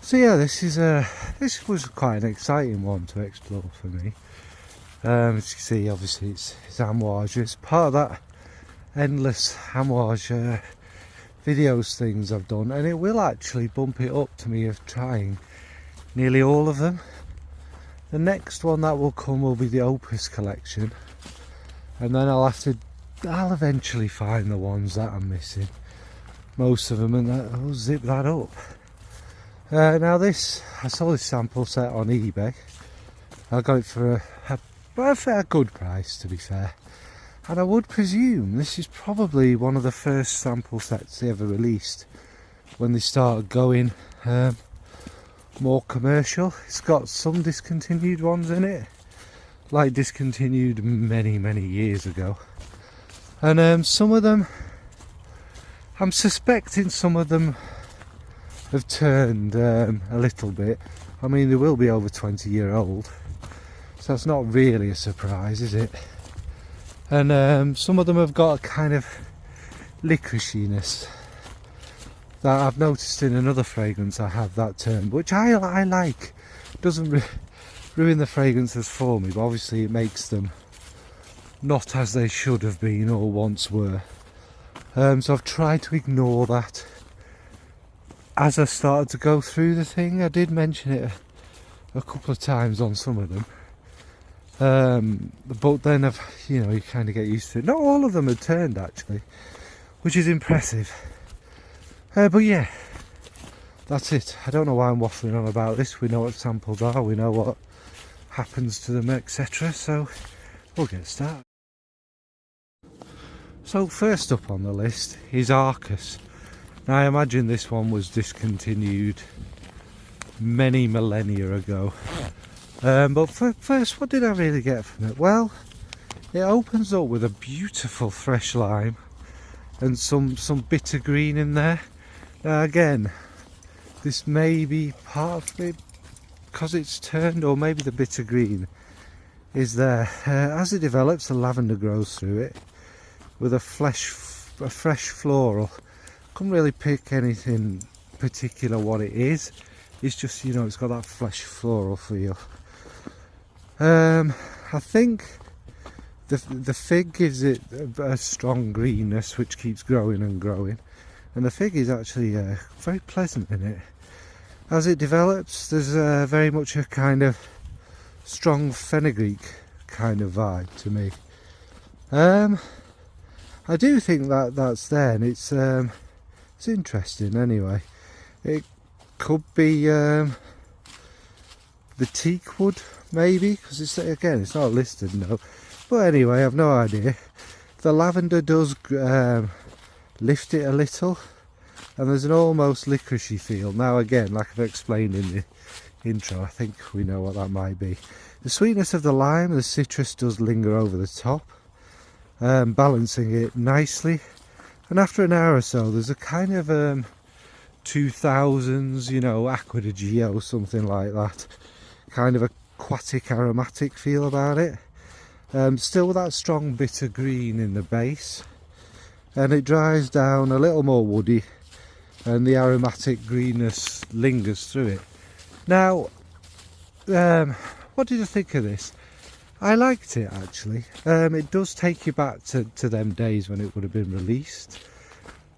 So yeah, this was quite an exciting one to explore for me. As you can see, obviously it's Amouage. It's part of that endless Amouage videos things I've done, and it will actually bump it up to me of trying nearly all of them. The next one that will come will be the Opus collection, and then I'll eventually find the ones that I'm missing, most of them, and I'll zip that up. Now I saw this sample set on eBay. I got it for a fair good price, to be fair, and I would presume this is probably one of the first sample sets they ever released when they started going more commercial. It's got some discontinued ones in it, like discontinued many years ago, and some of them, I'm suspecting some of them have turned a little bit. I mean, they will be over 20-year-old, so that's not really a surprise, is it? And some of them have got a kind of licoriciness that I've noticed in another fragrance I have, that term, which I like. Doesn't ruin the fragrances for me, but obviously it makes them not as they should have been or once were. So I've tried to ignore that as I started to go through the thing. I did mention it a couple of times on some of them, but then you kind of get used to it. Not all of them had turned actually, which is impressive. But yeah, that's it. I don't know why I'm waffling on about this. We know what samples are, we know what happens to them, etc. So we'll get started. So first up on the list is Arcus. Now I imagine this one was discontinued many millennia ago. But first, what did I really get from it? Well, it opens up with a beautiful fresh lime and some bitter green in there. Now again, this may be part of it because it's turned, or maybe the bitter green is there. As it develops, the lavender grows through it with a fresh floral. Couldn't really pick anything particular what it is. It's just, it's got that fresh floral feel. I think the fig gives it a strong greenness which keeps growing and growing, and the fig is actually very pleasant in it. As it develops, there's very much a kind of strong fenugreek kind of vibe to me. I do think that's there, and it's interesting anyway. It could be the teak wood maybe, because it's not listed, no. But anyway, I've no idea. The lavender does lift it a little, and there's an almost licoricey feel. Now again, like I've explained in the intro, I think we know what that might be. The sweetness of the lime, the citrus does linger over the top, balancing it nicely. And after an hour or so, there's a kind of 2000s, Acqua di Gio, something like that. Kind of aquatic aromatic feel about it. Still with that strong bitter green in the base. And it dries down a little more woody, and the aromatic greenness lingers through it. Now, what did I think of this? I liked it actually. It does take you back to them days when it would have been released.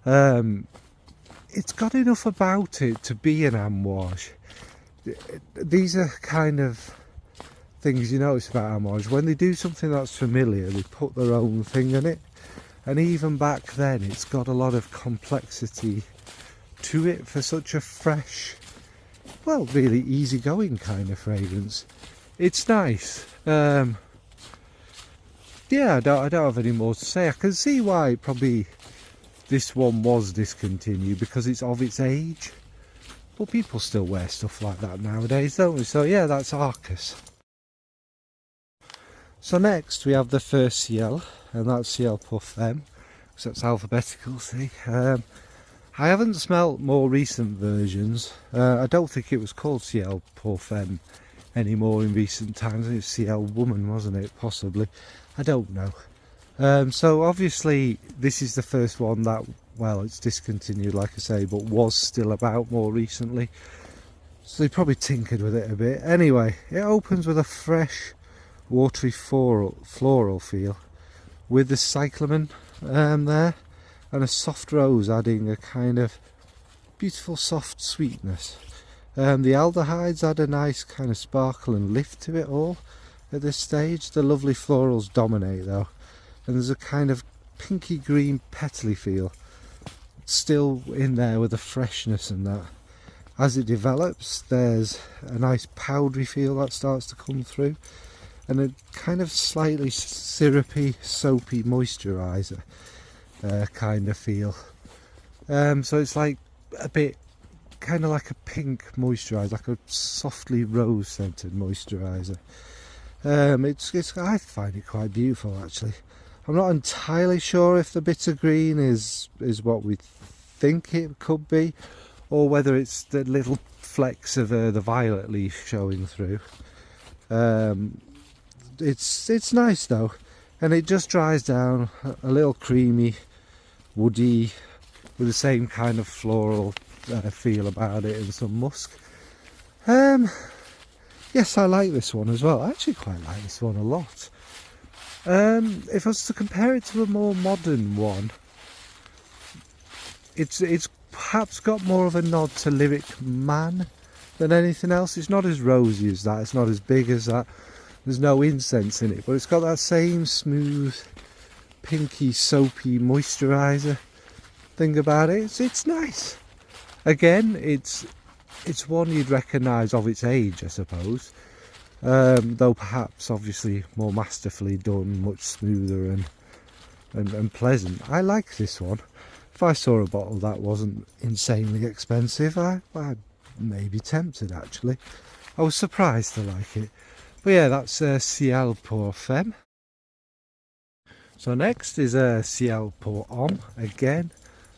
It's got enough about it to be an Amouage. These are kind of things you notice about Amouage. When they do something that's familiar, they put their own thing in it. And even back then, it's got a lot of complexity to it for such a fresh, well, really easygoing kind of fragrance. It's nice. Yeah, I don't have any more to say. I can see why probably this one was discontinued, because it's of its age. But people still wear stuff like that nowadays, don't we? So yeah, that's Arcus. So next we have the first Ciel, and that's Ciel Pour Femme, so that's alphabetical, see. I haven't smelt more recent versions. I don't think it was called Ciel Pour Femme anymore in recent times. I think it's Ciel Woman, wasn't it? Possibly. I don't know. So obviously this is the first one that, well, it's discontinued like I say, but was still about more recently. So they probably tinkered with it a bit. Anyway, it opens with a fresh, watery floral feel with the cyclamen there, and a soft rose adding a kind of beautiful soft sweetness. The aldehydes add a nice kind of sparkle and lift to it all at this stage. The lovely florals dominate though, and there's a kind of pinky green petally feel still in there with the freshness and that. As it develops, there's a nice powdery feel that starts to come through, and a kind of slightly syrupy, soapy moisturiser kind of feel. So it's like a bit, kind of like a pink moisturiser, like a softly rose scented moisturiser. I find it quite beautiful actually. I'm not entirely sure if the bitter green is what we think it could be, or whether it's the little flecks of the violet leaf showing through. It's nice though, and it just dries down a little creamy, woody, with the same kind of floral feel about it, and some musk. Yes, I like this one as well. I actually quite like this one a lot. If I was to compare it to a more modern one, it's perhaps got more of a nod to Lyric Man than anything else. It's not as rosy as that, it's not as big as that, there's no incense in it, but it's got that same smooth, pinky, soapy moisturiser thing about it. It's nice. Again, it's one you'd recognise of its age, I suppose, though perhaps obviously more masterfully done, much smoother and pleasant. I like this one. If I saw a bottle that wasn't insanely expensive, I may be tempted actually. I was surprised to like it. But yeah, that's Ciel, Pour Femme. So next is Ciel, Pour Homme. Again,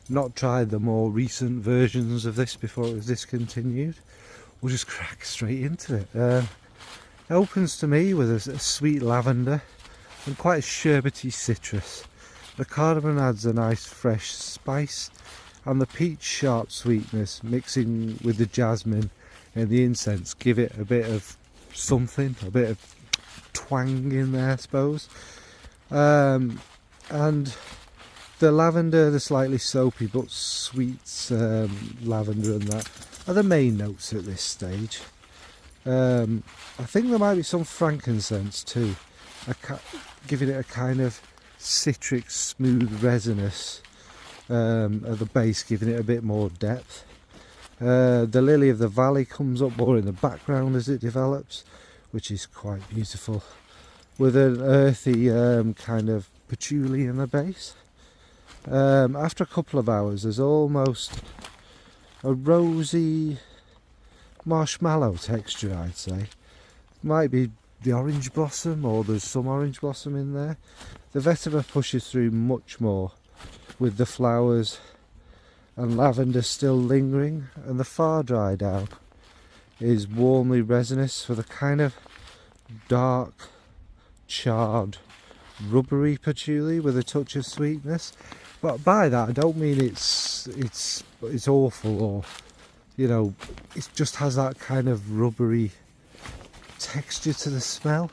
not tried the more recent versions of this before it was discontinued. We'll just crack straight into it. It opens to me with a sweet lavender and quite a sherbety citrus. The cardamom adds a nice fresh spice, and the peach sharp sweetness mixing with the jasmine and the incense give it a bit of something, a bit of twang in there, I suppose. And the lavender, the slightly soapy but sweet lavender and that are the main notes at this stage. I think there might be some frankincense too, giving it a kind of citric smooth resinous at the base, giving it a bit more depth. The lily of the valley comes up more in the background as it develops, which is quite beautiful, with an earthy kind of patchouli in the base. After a couple of hours there's almost a rosy marshmallow texture, I'd say. Might be the orange blossom, or there's some orange blossom in there. The vetiver pushes through much more, with the flowers and lavender still lingering, and the far dry down is warmly resinous with a kind of dark, charred, rubbery patchouli with a touch of sweetness. But by that I don't mean it's awful, or you know, it just has that kind of rubbery texture to the smell.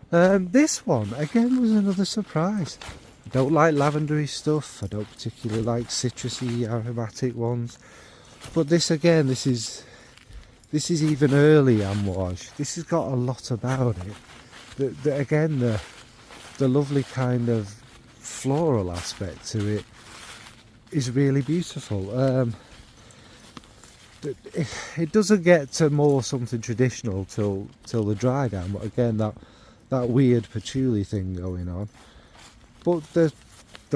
This one again was another surprise. I don't like lavendery stuff, I don't particularly like citrusy aromatic ones, but this again, this is even early Amouage. This has got a lot about it. Again, the lovely kind of floral aspect to it is really beautiful. It doesn't get to more something traditional till the dry down, but again that weird patchouli thing going on. But the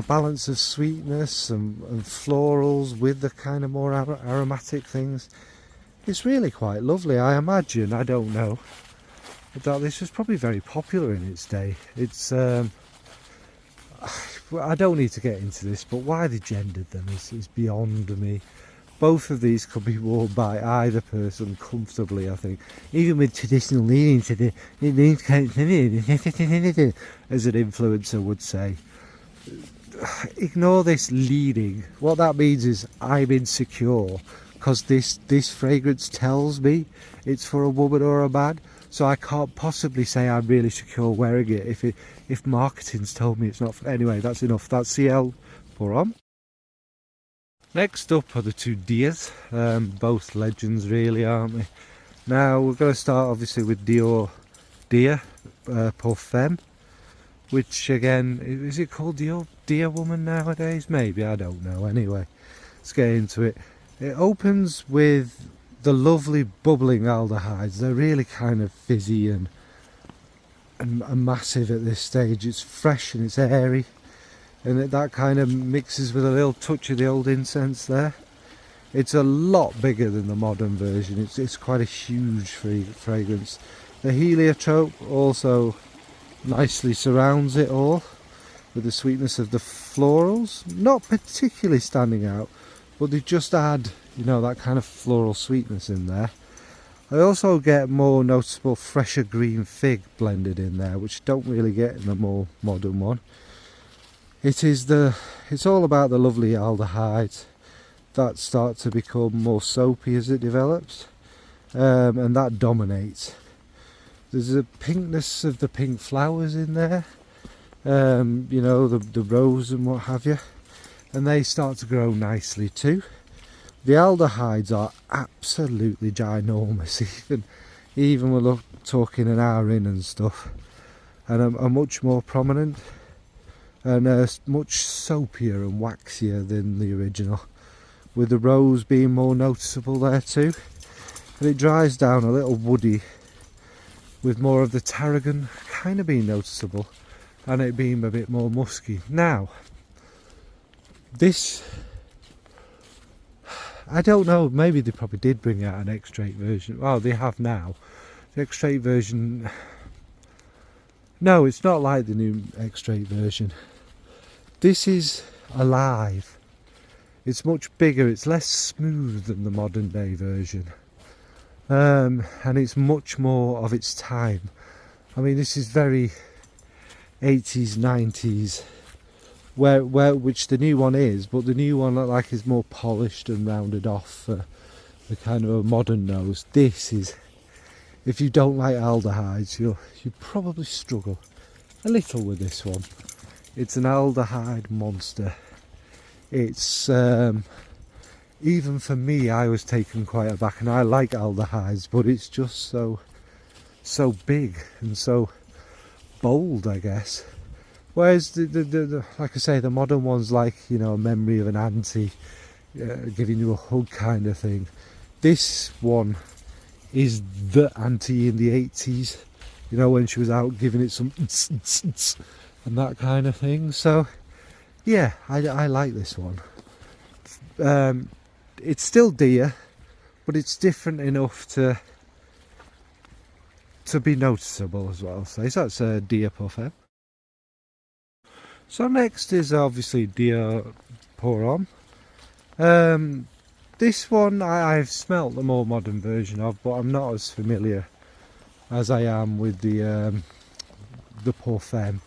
balance of sweetness and florals with the kind of more aromatic things, it's really quite lovely. I imagine, I don't know, that this was probably very popular in its day. It's I don't need to get into this, but why they gendered them is beyond me. Both of these could be worn by either person comfortably, I think. Even with traditional leaning to the as an influencer would say. Ignore this leading. What that means is I'm insecure, because this fragrance tells me it's for a woman or a man, so I can't possibly say I'm really secure wearing it if marketing's told me it's not. Anyway, that's enough. That's Ciel, Pour Homme. Next up are the two Dias, both legends really, aren't they? Now we're going to start obviously with Dior Dia, Pour Femme, which again, is it called Dior Dia Woman nowadays? Maybe, I don't know. Anyway, let's get into it. It opens with the lovely bubbling aldehydes. They're really kind of fizzy and massive at this stage. It's fresh and it's airy, and that kind of mixes with a little touch of the old incense there. It's a lot bigger than the modern version. It's quite a huge fragrance. The heliotrope also nicely surrounds it all with the sweetness of the florals. Not particularly standing out, but they just add, you know, that kind of floral sweetness in there. I also get more noticeable fresher green fig blended in there, which don't really get in the more modern one. It's all about the lovely aldehydes that start to become more soapy as it develops, and that dominates. There's a pinkness of the pink flowers in there, you know, the rose and what have you, and they start to grow nicely too. The aldehydes are absolutely ginormous, even we're talking an hour in and stuff, and are much more prominent and much soapier and waxier than the original, with the rose being more noticeable there too. And it dries down a little woody, with more of the tarragon kind of being noticeable and it being a bit more musky. Now, this, I don't know, maybe they probably did bring out an extrait version. Oh, they have now. The extrait version, no, it's not like the new extrait version. This is alive. It's much bigger, it's less smooth than the modern day version. And it's much more of its time. I mean, this is very 80s, 90s, which the new one is, but the new one like is more polished and rounded off for the kind of a modern nose. This is, if you don't like aldehydes, you probably struggle a little with this one. It's an aldehyde monster. It's even for me, I was taken quite aback, and I like aldehydes, but it's just so big and so bold, I guess. Whereas the like I say, the modern one's like, you know, a memory of an auntie giving you a hug kind of thing. This one is the auntie in the 80s, you know, when she was out giving it some and that kind of thing. So yeah, I like this one. It's still Dia, but it's different enough to be noticeable as well. So that's Dia Pour Femme. So next is obviously Dia Pour Homme. This one I've smelt the more modern version of, but I'm not as familiar as I am with the Pour Femme.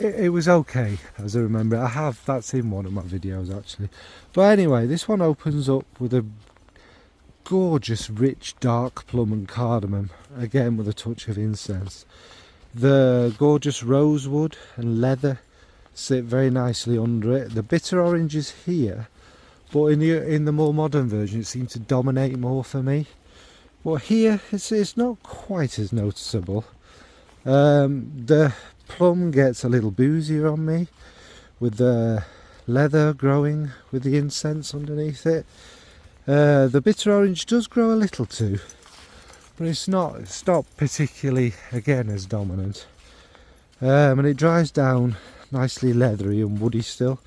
It was okay, as I remember. That's in one of my videos actually. But anyway, this one opens up with a gorgeous rich dark plum and cardamom, again with a touch of incense. The gorgeous rosewood and leather sit very nicely under it. The bitter orange is here, but in the more modern version it seems to dominate more for me. But here it's not quite as noticeable. The plum gets a little boozier on me, with the leather growing with the incense underneath it. The bitter orange does grow a little too, but it's not particularly, again, as dominant. And it dries down nicely leathery and woody still,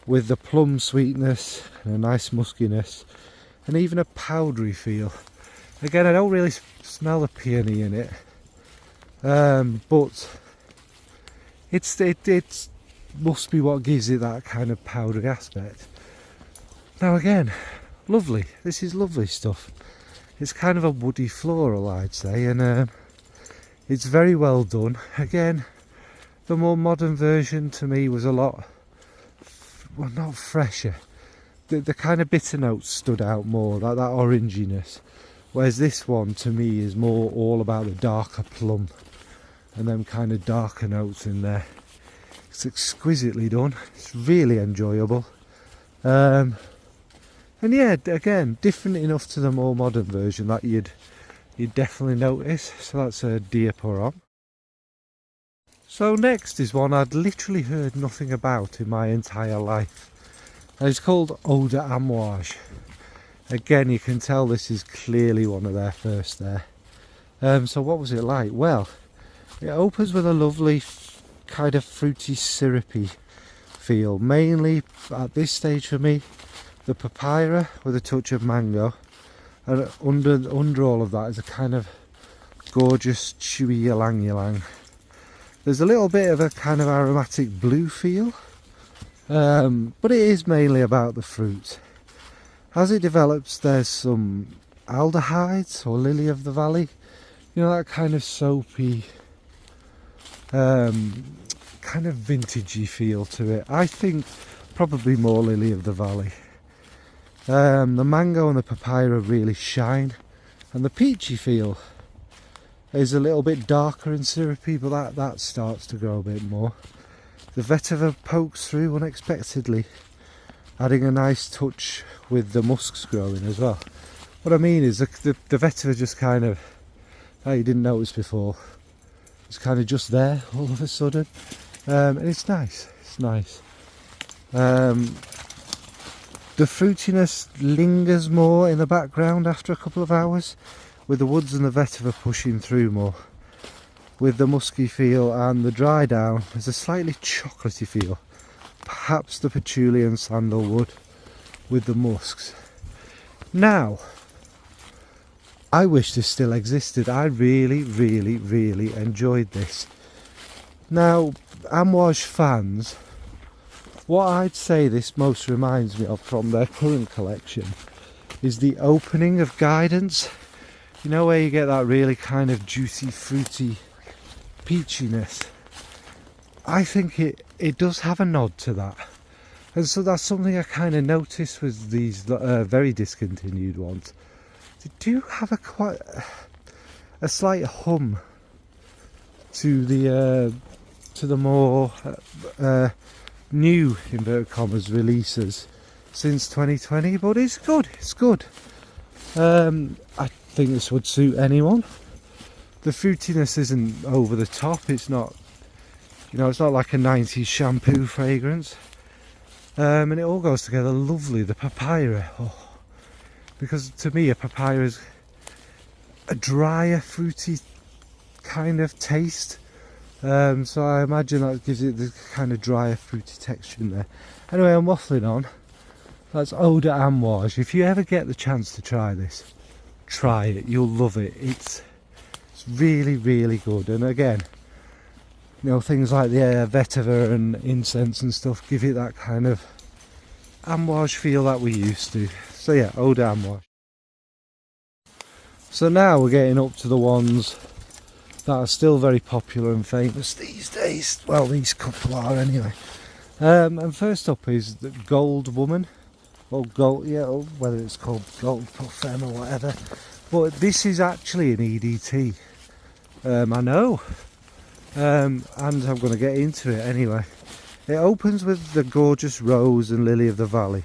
with the plum sweetness and a nice muskiness, and even a powdery feel. Again, I don't really smell the peony in it, but it must be what gives it that kind of powdery aspect. Now again, lovely. This is lovely stuff. It's kind of a woody floral, I'd say, and it's very well done. Again, the more modern version to me was a lot, well, not fresher, the kind of bitter notes stood out more, that oranginess. Whereas this one to me is more all about the darker plum and them kind of darker notes in there. It's exquisitely done. It's really enjoyable. And yeah, again, different enough to the more modern version that you'd definitely notice. So that's a Dear Pour Homme. So next is one I'd literally heard nothing about in my entire life. And it's called Eau de Amouage. Again, you can tell this is clearly one of their first there. So what was it like? Well, it opens with a lovely kind of fruity, syrupy feel. Mainly at this stage for me, the papaya with a touch of mango. And under all of that is a kind of gorgeous, chewy ylang ylang. There's a little bit of a kind of aromatic blue feel. But it is mainly about the fruit. As it develops, there's some aldehydes or lily of the valley, you know, that kind of soapy, kind of vintagey feel to it. I think probably more lily of the valley. The mango and the papaya really shine, and the peachy feel is a little bit darker and syrupy, but that starts to grow a bit more. The vetiver pokes through unexpectedly, adding a nice touch with the musks growing as well. What I mean is the vetiver just kind of, that you didn't notice before, it's kind of just there all of a sudden, and it's nice. It's nice. The fruitiness lingers more in the background after a couple of hours, with the woods and the vetiver pushing through more. With the musky feel and the dry down, there's a slightly chocolatey feel. Perhaps the patchouli and sandalwood with the musks. Now, I wish this still existed. I really, really, really enjoyed this. Now, Amouage fans, what I'd say this most reminds me of from their current collection is the opening of Guidance. You know, where you get that really kind of juicy, fruity peachiness. I think it does have a nod to that, and so that's something I kind of noticed with these very discontinued ones. They do have a slight hum to the more new inverted commas releases since 2020, but it's good. It's good. I think this would suit anyone. The fruitiness isn't over the top. It's not, you know, it's not like a 90s shampoo fragrance. And it all goes together lovely. The papaya, because to me a papaya is a drier, fruity kind of taste. So I imagine that gives it the kind of drier, fruity texture in there. Anyway, I'm waffling on. That's Eau de Amouage. If you ever get the chance to try this, try it. You'll love it. It's really, really good. And again, you know, things like the vetiver and incense and stuff give it that kind of Amouage feel that we used to. So yeah, Eau de Amouage. So now we're getting up to the ones that are still very popular and famous these days. Well, these couple are anyway. And first up is the Gold Woman, or Gold, yeah, or whether it's called Gold Pour Femme or whatever. But this is actually an EDT. I know. And I'm going to get into it anyway. It opens with the gorgeous rose and lily of the valley,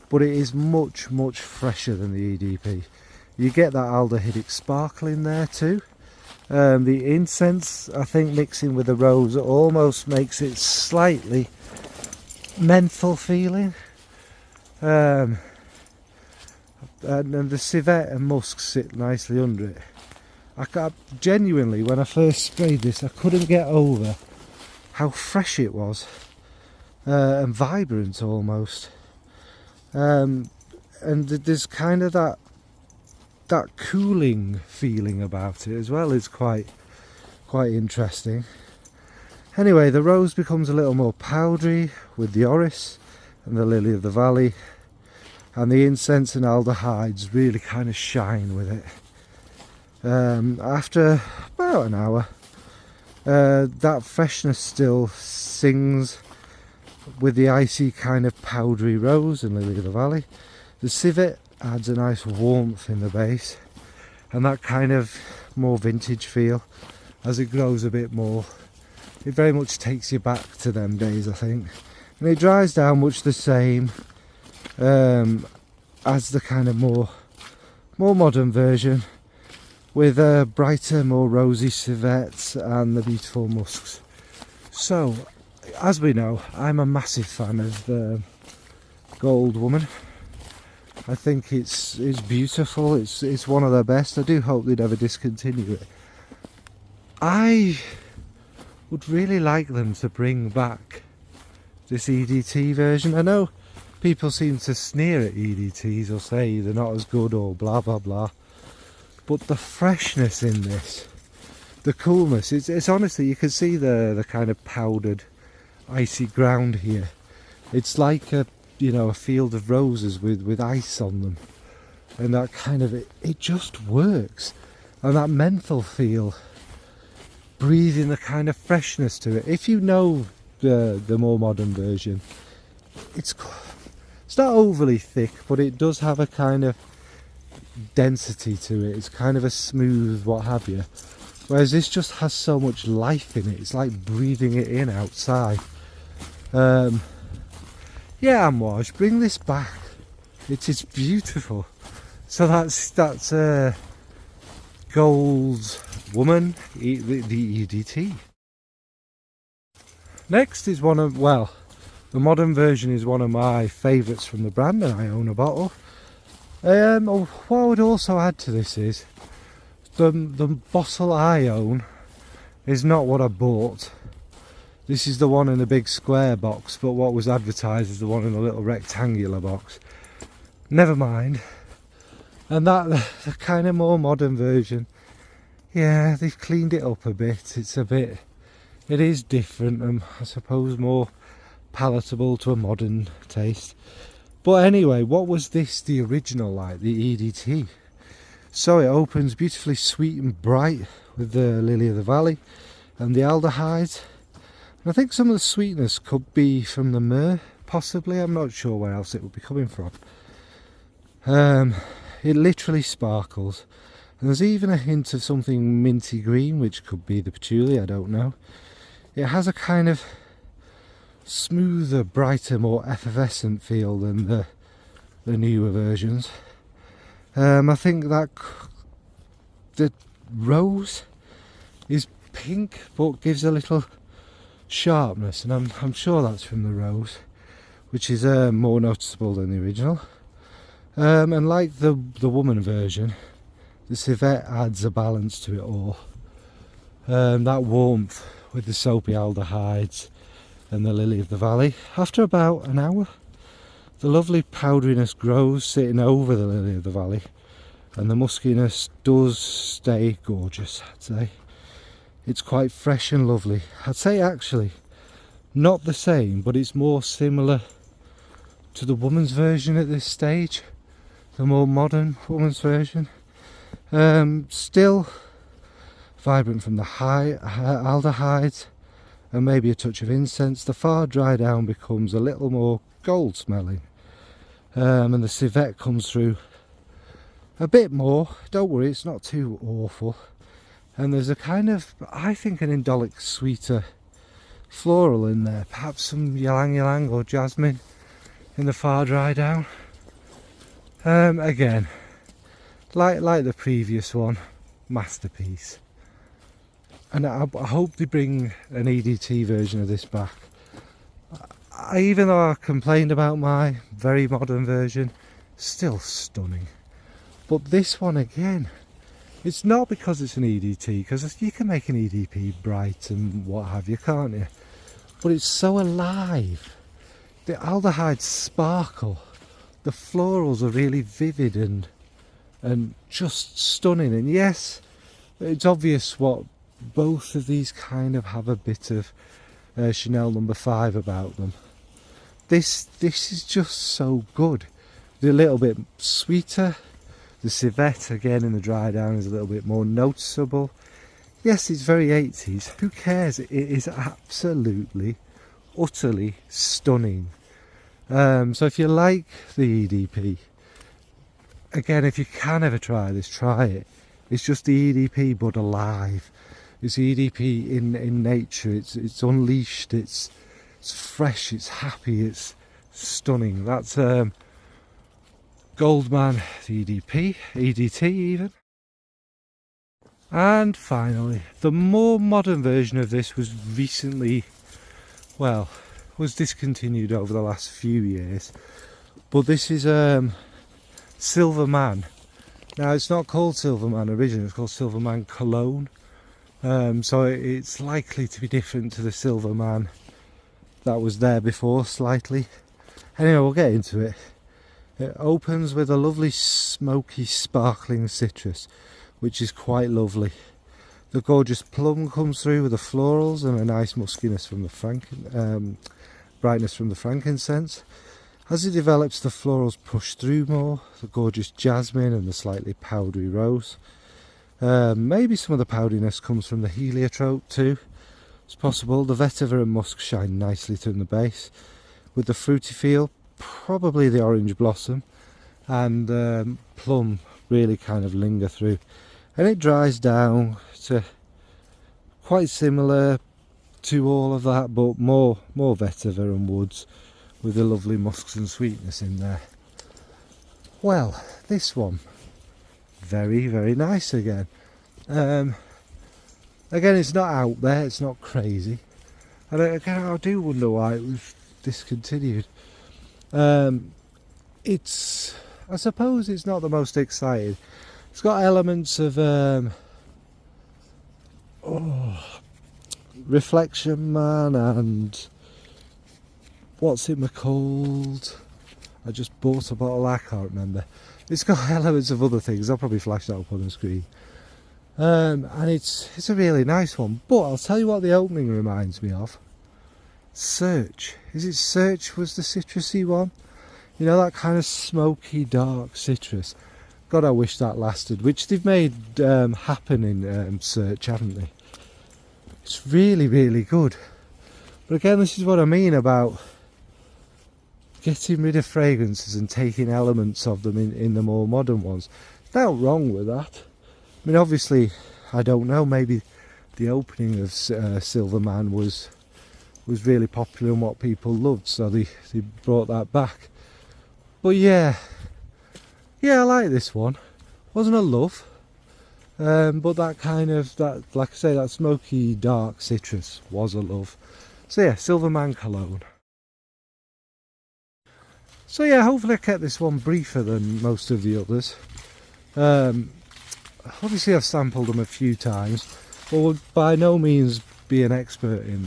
but it is much, much fresher than the EDP. You get that aldehydic sparkle in there too. The incense, I think, mixing with the rose almost makes it slightly menthol feeling. And the civet and musk sit nicely under it. Genuinely, when I first sprayed this, I couldn't get over how fresh it was and vibrant almost. And there's kind of that cooling feeling about it as well. Is quite interesting. Anyway, the rose becomes a little more powdery with the orris and the lily of the valley, and the incense and aldehydes really kind of shine with it. After about an hour, that freshness still sings with the icy kind of powdery rose and lily of the valley. The civet adds a nice warmth in the base, and that kind of more vintage feel as it grows a bit more. It very much takes you back to them days, I think. And it dries down much the same as the kind of more modern version, with brighter, more rosy civets and the beautiful musks. So, as we know, I'm a massive fan of the Gold Woman. I think it's beautiful. It's one of their best. I do hope they never discontinue it. I would really like them to bring back this EDT version. I know people seem to sneer at EDTs or say they're not as good or blah blah blah, but the freshness in this, the coolness, it's honestly, you can see the kind of powdered icy ground here. It's like a field of roses with ice on them, and that kind of it just works. And that menthol feel, breathing the kind of freshness to it. If you know the more modern version, it's not overly thick, but it does have a kind of density to it. It's kind of a smooth what have you, whereas this just has so much life in it. It's like breathing it in outside. Yeah, Amouage, bring this back. It is beautiful. So that's Gold Woman, the EDT. Next is one of, well, the modern version is one of my favourites from the brand, and I own a bottle. What I would also add to this is the bottle I own is not what I bought. This is the one in the big square box, but what was advertised is the one in the little rectangular box. Never mind. And that, the kind of more modern version, yeah, they've cleaned it up a bit. It is different, and I suppose more palatable to a modern taste. But anyway, what was the original like, the EDT? So it opens beautifully sweet and bright with the lily of the valley and the aldehydes. I think some of the sweetness could be from the myrrh, possibly. I'm not sure where else it would be coming from. It literally sparkles. And there's even a hint of something minty green, which could be the patchouli, I don't know. It has a kind of smoother, brighter, more effervescent feel than the newer versions. I think that the rose is pink, but gives a little sharpness, and I'm sure that's from the rose, which is more noticeable than the original. And like the woman version, the civet adds a balance to it all. That warmth with the soapy aldehydes and the lily of the valley. After about an hour, the lovely powderiness grows sitting over the lily of the valley, and the muskiness does stay gorgeous, I'd say. It's quite fresh and lovely. I'd say actually not the same, but it's more similar to the woman's version at this stage, the more modern woman's version. Still vibrant from the high aldehydes and maybe a touch of incense. The far dry down becomes a little more gold smelling, and the civet comes through a bit more. Don't worry, it's not too awful. And there's a kind of, I think, an indolic sweeter floral in there, perhaps some ylang ylang or jasmine in the far dry down. Again, like the previous one, masterpiece. And I hope they bring an EDT version of this back. Even though I complained about my very modern version, still stunning. But this one again, it's not because it's an EDT, because you can make an EDP bright and what have you, can't you? But it's so alive. The aldehydes sparkle. The florals are really vivid and just stunning. And yes, it's obvious what both of these kind of have a bit of Chanel No. 5 about them. This is just so good. They're a little bit sweeter. The civet again in the dry down is a little bit more noticeable. Yes, it's very 80s. Who cares? It is absolutely utterly stunning. So if you like the EDP, again, if you can ever try this, try it. It's just the EDP but alive. It's EDP in nature. It's unleashed. It's fresh. It's happy. It's stunning. That's Goldman EDP, EDT even. And finally, the more modern version of this was recently, well, was discontinued over the last few years. But this is Silver Man. Now it's not called Silver Man originally, it's called Silver Man Cologne. So it's likely to be different to the Silver Man that was there before, slightly. Anyway, we'll get into it. It opens with a lovely smoky sparkling citrus, which is quite lovely. The gorgeous plum comes through with the florals and a nice muskiness from the brightness from the frankincense. As it develops, the florals push through more, the gorgeous jasmine and the slightly powdery rose. Maybe some of the powderiness comes from the heliotrope too. It's possible. The vetiver and musk shine nicely to the base. With the fruity feel, probably the orange blossom and plum really kind of linger through. And it dries down to quite similar to all of that, but more vetiver and woods with the lovely musks and sweetness in there. Well, this one, very, very nice again. Again, it's not out there, it's not crazy. And again, I do wonder why it was discontinued. I suppose it's not the most exciting. It's got elements of Reflection Man and what's it called? I just bought a bottle, I can't remember. It's got elements of other things. I'll probably flash that up on the screen. And it's a really nice one. But I'll tell you what the opening reminds me of. Search. Is it Search was the citrusy one? You know, that kind of smoky, dark citrus. God, I wish that lasted. Which they've made happen in Search, haven't they? It's really, really good. But again, this is what I mean about getting rid of fragrances and taking elements of them in the more modern ones. There's nothing wrong with that. I mean, obviously, I don't know, maybe the opening of Silver Man was really popular and what people loved, so they brought that back. But yeah, I like this one. Wasn't a love, but that kind of, like I say, that smoky dark citrus was a love. So yeah, Silver Man Cologne. So yeah, hopefully I kept this one briefer than most of the others. Obviously I've sampled them a few times, but would by no means be an expert in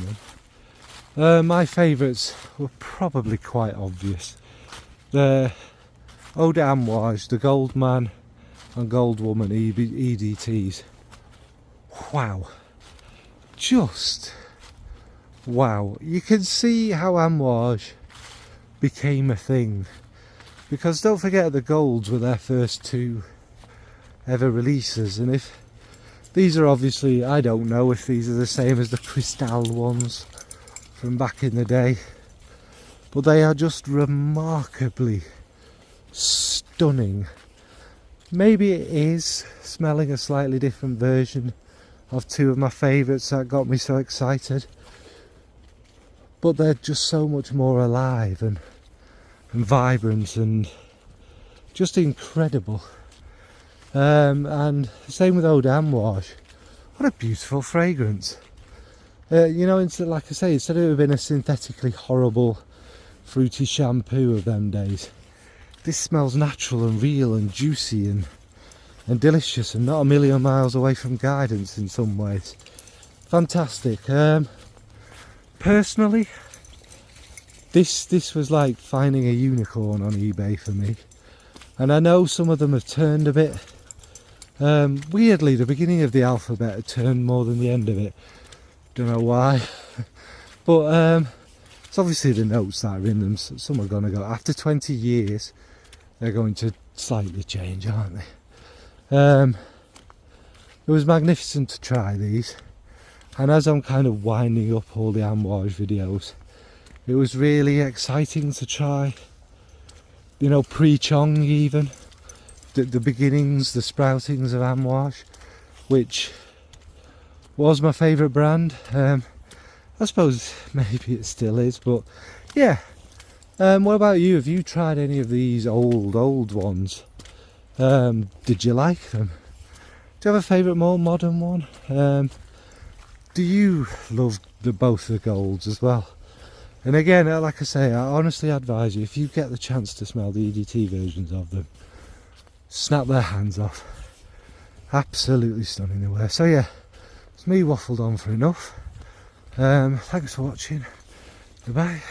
them. My favourites were probably quite obvious. The Eau de Amouage, the Gold Man and Gold Woman EDTs. Wow. Just wow. You can see how Amouage became a thing. Because don't forget the Golds were their first two ever releases, and if these are obviously, I don't know if these are the same as the Cristal ones from back in the day, but they are just remarkably stunning. Maybe it is smelling a slightly different version of two of my favourites that got me so excited, but they're just so much more alive and vibrant and just incredible. And same with Eau de Amouage. What a beautiful fragrance. You know, like I say, instead of it being a synthetically horrible fruity shampoo of them days, this smells natural and real and juicy and delicious and not a million miles away from guidance in some ways. Fantastic. Personally, this was like finding a unicorn on eBay for me. And I know some of them have turned a bit. Weirdly, the beginning of the alphabet had turned more than the end of it. Don't know why. But it's obviously the notes that are in them. Some are going to go. After 20 years, they're going to slightly change, aren't they? It was magnificent to try these. And as I'm kind of winding up all the Amouage videos, it was really exciting to try, you know, pre-chong even, the beginnings, the sproutings of Amouage, which was my favourite brand. I suppose maybe it still is, but yeah. What about you? Have you tried any of these old ones? Did you like them? Do you have a favourite more modern one? Do you love both the golds as well? And again, like I say, I honestly advise you, if you get the chance to smell the EDT versions of them, snap their hands off. Absolutely stunning they were. So yeah, it's me waffled on for enough. Thanks for watching. Goodbye.